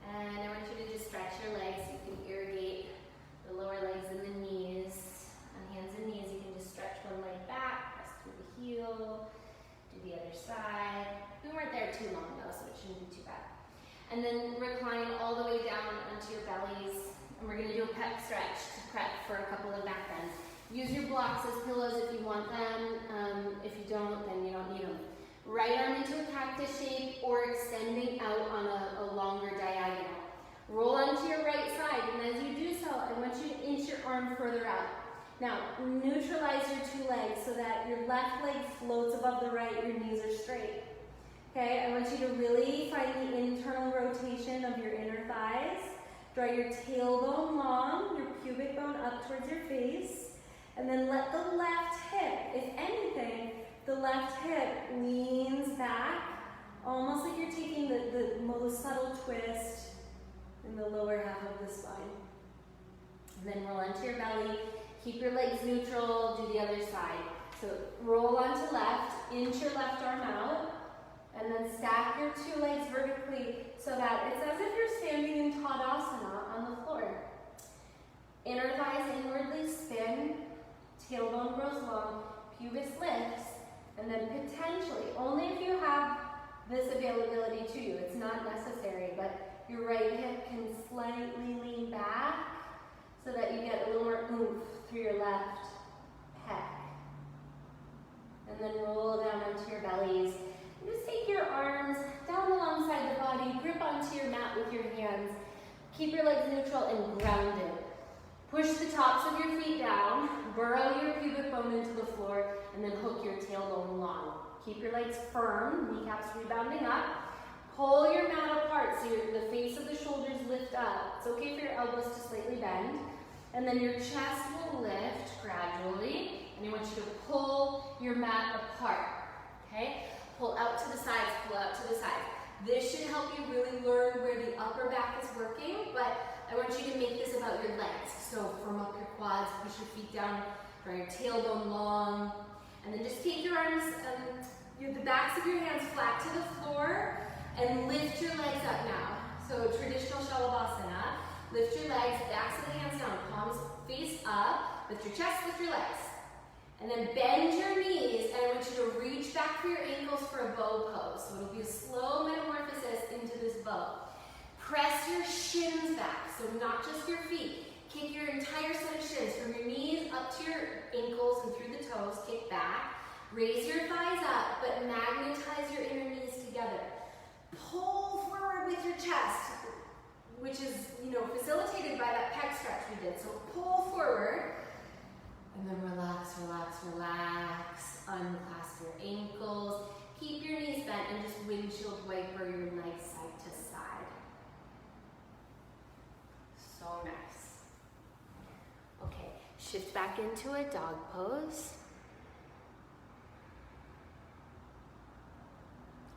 And I want you to just stretch your legs. You can irrigate the lower legs and the knees. On hands and knees, you can just stretch one leg back, press through the heel, do the other side. We weren't there too long though, so it shouldn't be too bad. And then recline all the way down onto your bellies. And we're going to do a pec stretch to prep for a couple of back bends. Use your blocks as pillows if you want them. If you don't, then you don't need them. Right arm into a cactus shape or extending out on a longer diagonal. Roll onto your right side, and as you do so, I want you to inch your arm further out. Now, neutralize your 2 legs so that your left leg floats above the right, your knees are straight. Okay, I want you to really find the internal rotation of your inner thighs. Draw your tailbone long, your pubic bone up towards your face, and then let the left hip, if anything, the left hip leans back, almost like you're taking the most subtle twist in the lower half of the spine. And then roll onto your belly. Keep your legs neutral, do the other side. So roll onto left, inch your left arm out, and then stack your 2 legs vertically so that it's as if you're standing in Tadasana on the floor. Inner thighs inwardly spin, tailbone grows long, pubis lifts, and then potentially, only if you have this availability to you, it's not necessary, but your right hip can slightly lean back so that you get a little more oomph through your left. and then roll down onto your bellies. And just take your arms down alongside the body, grip onto your mat with your hands. Keep your legs neutral and grounded. Push the tops of your feet down, burrow your pubic bone into the floor, and then hook your tailbone long. Keep your legs firm, kneecaps rebounding up. Pull your mat apart so the face of the shoulders lift up. It's okay for your elbows to slightly bend. And then your chest will lift gradually. And I want you to pull your mat apart, okay? Pull out to the sides, pull out to the sides. This should help you really learn where the upper back is working, but I want you to make this about your legs. So firm up your quads, push your feet down, draw your tailbone long, and then just take your arms, the backs of your hands flat to the floor, and lift your legs up now. So traditional Shalabhasana. Lift your legs, backs of the hands down, palms face up, lift your chest, lift your legs. And then bend your knees, and I want you to reach back for your ankles for a bow pose. So it'll be a slow metamorphosis into this bow. Press your shins back, so not just your feet. Kick your entire set of shins from your knees up to your ankles and through the toes. Kick back. Raise your thighs up, but magnetize your inner knees together. Pull forward with your chest, which is, facilitated by that pec stretch we did. So pull forward, and then relax, relax, relax. Unclasp your ankles. Keep your knees bent and just windshield wiper your legs side to side. So nice. Okay, shift back into a dog pose.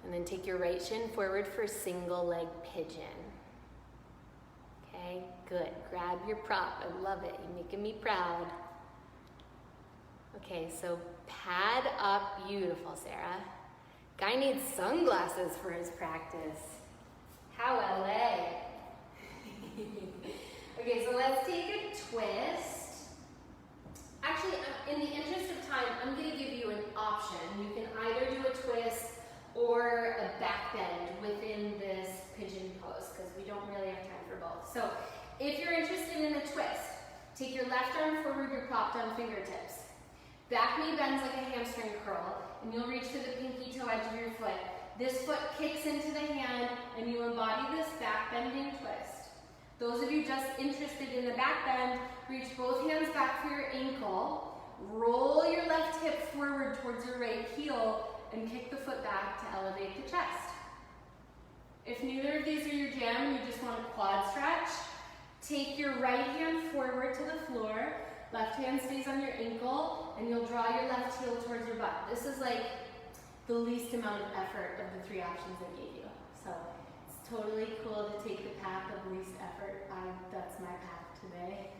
And then take your right shin forward for single leg pigeon. Okay, good. Grab your prop. I love it. You're making me proud. Okay, so pad up. Beautiful, Sarah. Guy needs sunglasses for his practice. How LA. Okay, so let's take a twist. Actually, in the interest of time, I'm going to give you an option. You can either do a twist or a back bend within this pigeon pose, because we don't really have time for both. So if you're interested in a twist, take your left arm forward, your propped on fingertips. Back knee bends like a hamstring curl, and you'll reach to the pinky toe edge of your foot. This foot kicks into the hand, and you embody this back bending twist. Those of you just interested in the back bend, reach both hands back for your ankle, roll your left hip forward towards your right heel, and kick the foot back to elevate the chest. If neither of these are your jam and you just want a quad stretch, take your right hand forward to the floor, left hand stays on your ankle, and you'll draw your left heel towards your butt. This is like the least amount of effort of the three options I gave you. So it's totally cool to take the path of least effort. That's my path today.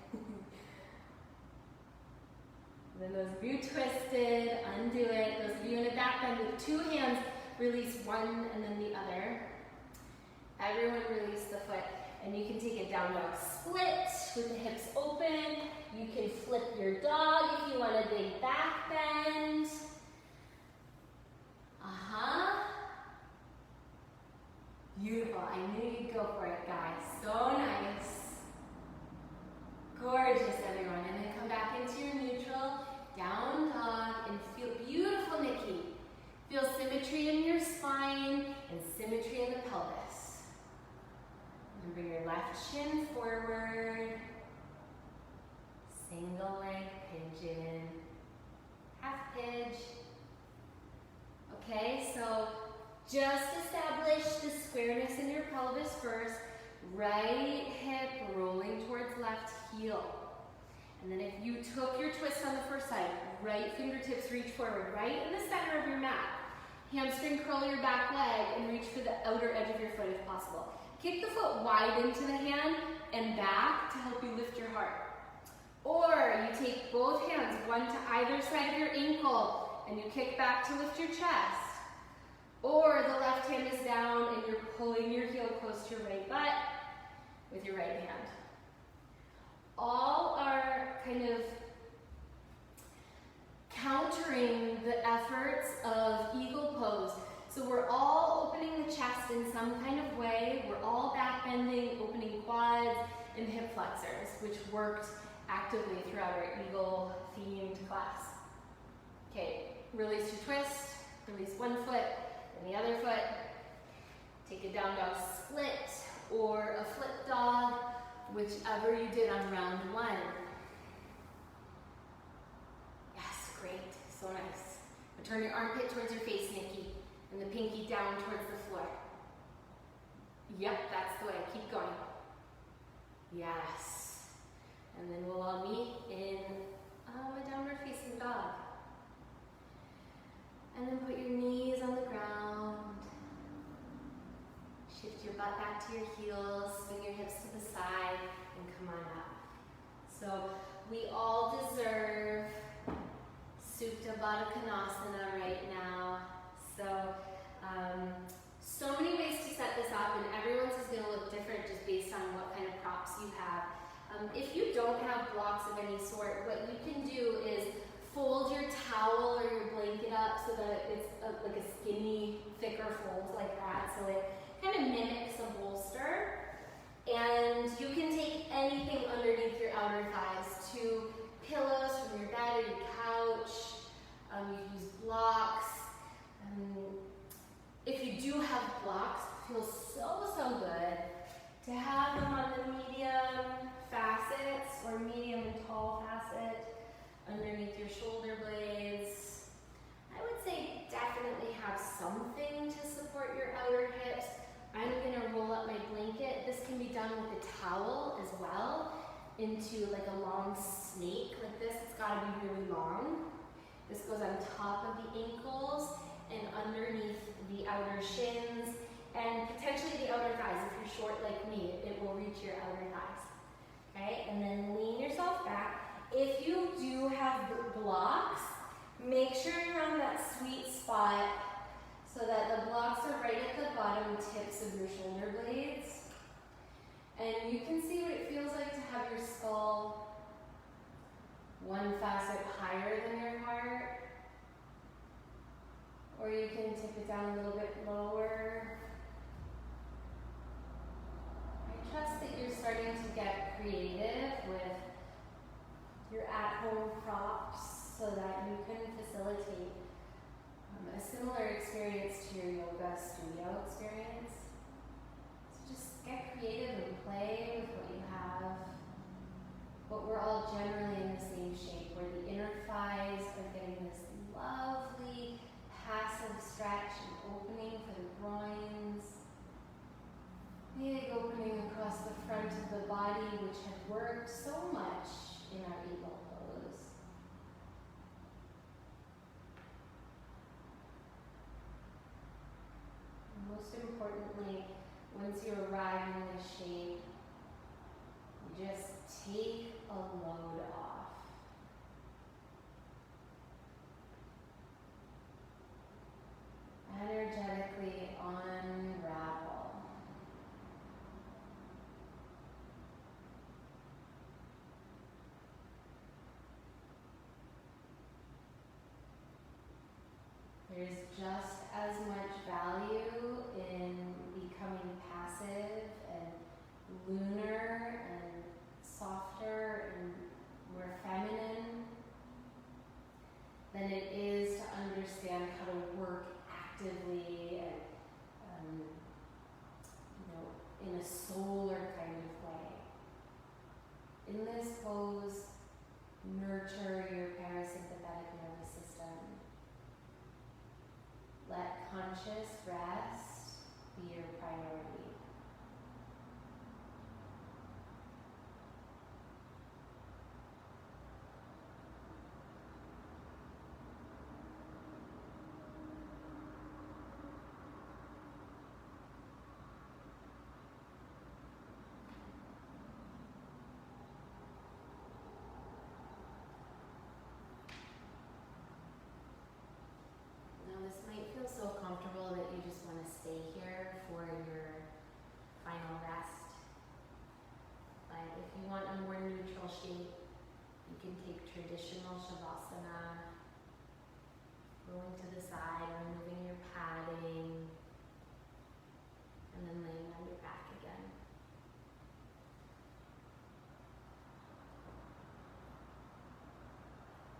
Then those of you twisted, undo it. Those of you in a back bend with two hands, release one and then the other. Everyone release the foot. And you can take a down dog split with the hips open. You can flip your dog if you want a big back bend. Beautiful. I knew you'd go for it, guys. So nice. Gorgeous, everyone. And then come back into your neutral. Down dog, and feel beautiful, Nikki. Feel symmetry in your spine and symmetry in the pelvis. And bring your left shin forward. Single leg pigeon. Half pitch. Okay, so just establish the squareness in your pelvis first. Right hip rolling towards left heel. And then if you took your twist on the first side, right fingertips reach forward, right in the center of your mat. Hamstring curl your back leg and reach for the outer edge of your foot if possible. Kick the foot wide into the hand and back to help you lift your heart. Or you take both hands, one to either side of your ankle, and you kick back to lift your chest. Or the left hand is down and you're pulling your heel close to your right butt with your right hand. All are kind of countering the efforts of eagle pose. So we're all opening the chest in some kind of way. We're all back bending, opening quads and hip flexors, which worked actively throughout our eagle themed class. Okay, release your twist, release one foot, then the other foot. Take a down dog split or a flip dog, whichever you did on round one. Yes, great, so nice. Now turn your armpit towards your face, Nikki, and the pinky down towards the floor. Yep, that's the way, keep going. Yes. And then we'll all meet in a downward facing dog. And then put your knees on the ground. Shift your butt back to your heels, swing your hips to the side, and come on up. So we all deserve Supta Baddha Konasana right now. So many ways to set this up, and everyone's is going to look different just based on what kind of props you have. If you don't have blocks of any sort, what you can do is fold your towel or your blanket up so that it's like a skinny, thicker fold like that, so it kind of mimics a bolster. And you can take anything underneath your outer thighs, 2 pillows from your bed or your couch. You can use blocks. If you do have blocks, it feels so good to have them on the medium facets or medium and tall facet underneath your shoulder blades. I would say definitely have something to support your outer hips. I'm going to roll up my blanket. This can be done with a towel as well into like a long snake like this. It's got to be really long. This goes on top of the ankles and underneath the outer shins and potentially the outer thighs. If you're short like me, it will reach your outer thighs. Okay, and then lean yourself back. If you do have blocks, make sure you're on that sweet spot so that the blocks are right at the bottom tips of your shoulder blades. And you can see what it feels like to have your skull one facet higher than your heart. Or you can tip it down a little bit lower. I trust that you're starting to get creative with your at-home props so that you can facilitate a similar experience to your yoga studio experience. So just get creative and play with what you have. But we're all generally in the same shape, where the inner thighs are getting this lovely passive stretch and opening for the groins. Big opening across the front of the body, which had worked so much in our eagle pose. And most importantly, once you arrive in this shape, you just take a load off. Energetically unravel. There's just as much value in becoming passive and lunar and softer and more feminine than it is to understand how to work actively and in a solar kind of way. In this pose, nurture your parasympathetic nervous system. Let conscious rest be your priority. This might feel so comfortable that you just want to stay here for your final rest. But if you want a more neutral shape, you can take traditional Shavasana, rolling to the side, removing your padding, and then laying on your back again.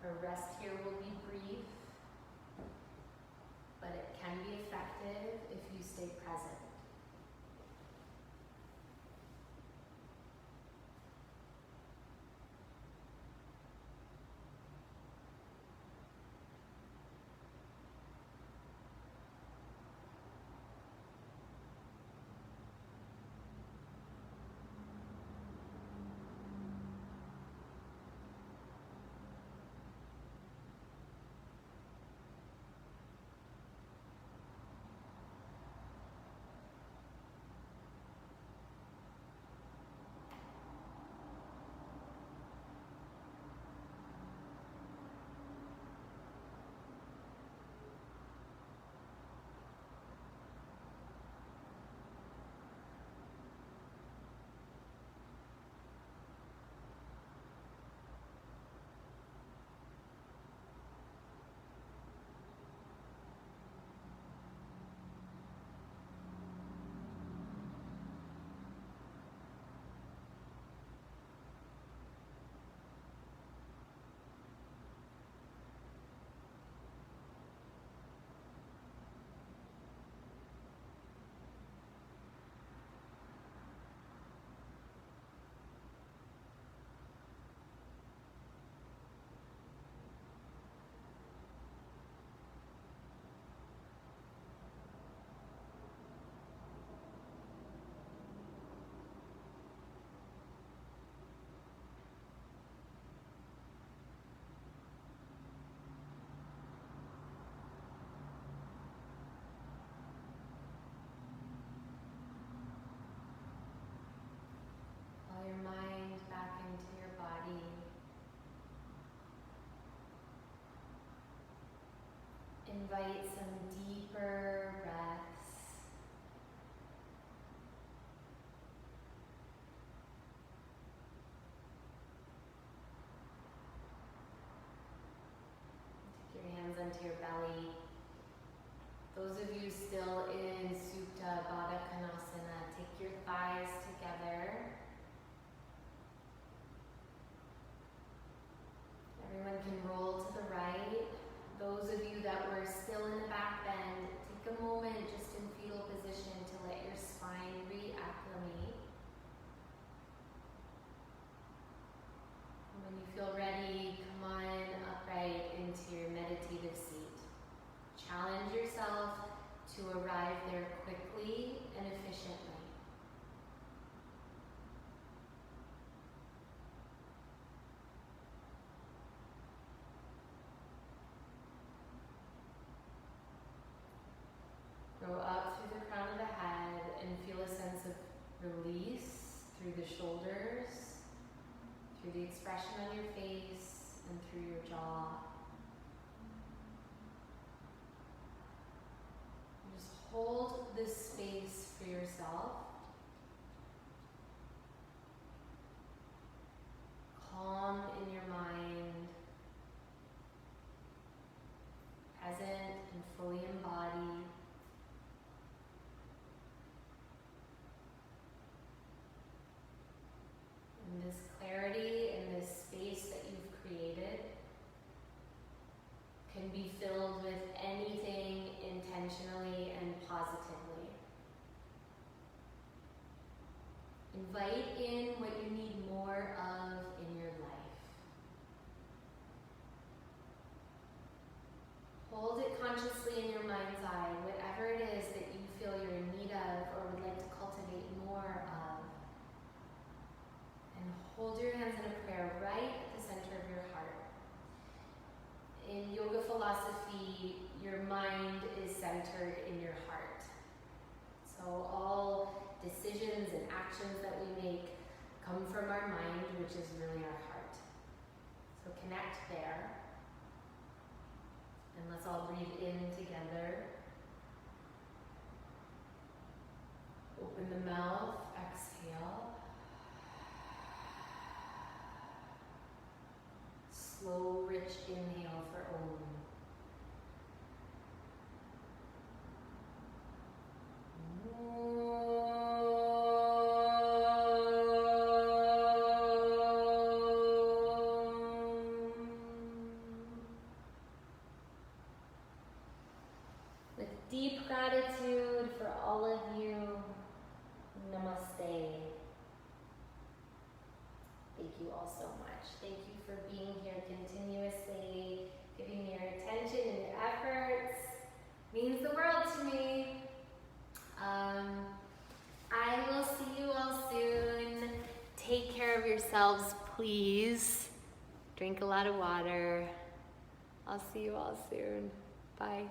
Our rest here will be brief. but it can be effective if you stay present. Call your mind back into your body. Invite some deeper breaths. Take your hands onto your belly. Those of you still in Supta Baddha Konasana, take your thighs together. Everyone can roll to the right. Those of you that were still in the back bend, take a moment just in fetal position to let your spine reacclimate. And when you feel ready, come on upright into your meditative seat. Challenge yourself to arrive there quickly and efficiently. Go up through the crown of the head and feel a sense of release through the shoulders, through the expression on your face, and through your jaw. And just hold this space for yourself. Calm in your mind, present and fully embodied. And this clarity and this space that you've created can be filled with anything intentionally and positively. Invite in what you need more of in your life. Hold it consciously in your mind's eye, whatever it is that you feel you're in need of or would like to cultivate more of. And hold your hands in a prayer right at the center of your heart. In yoga philosophy, your mind is centered in your heart. So all decisions and actions that we make come from our mind, which is really our heart. So connect there. And let's all breathe in together. Open the mouth, exhale. Slow, rich inhale for Om. With yourselves, please. Drink a lot of water. I'll see you all soon. Bye.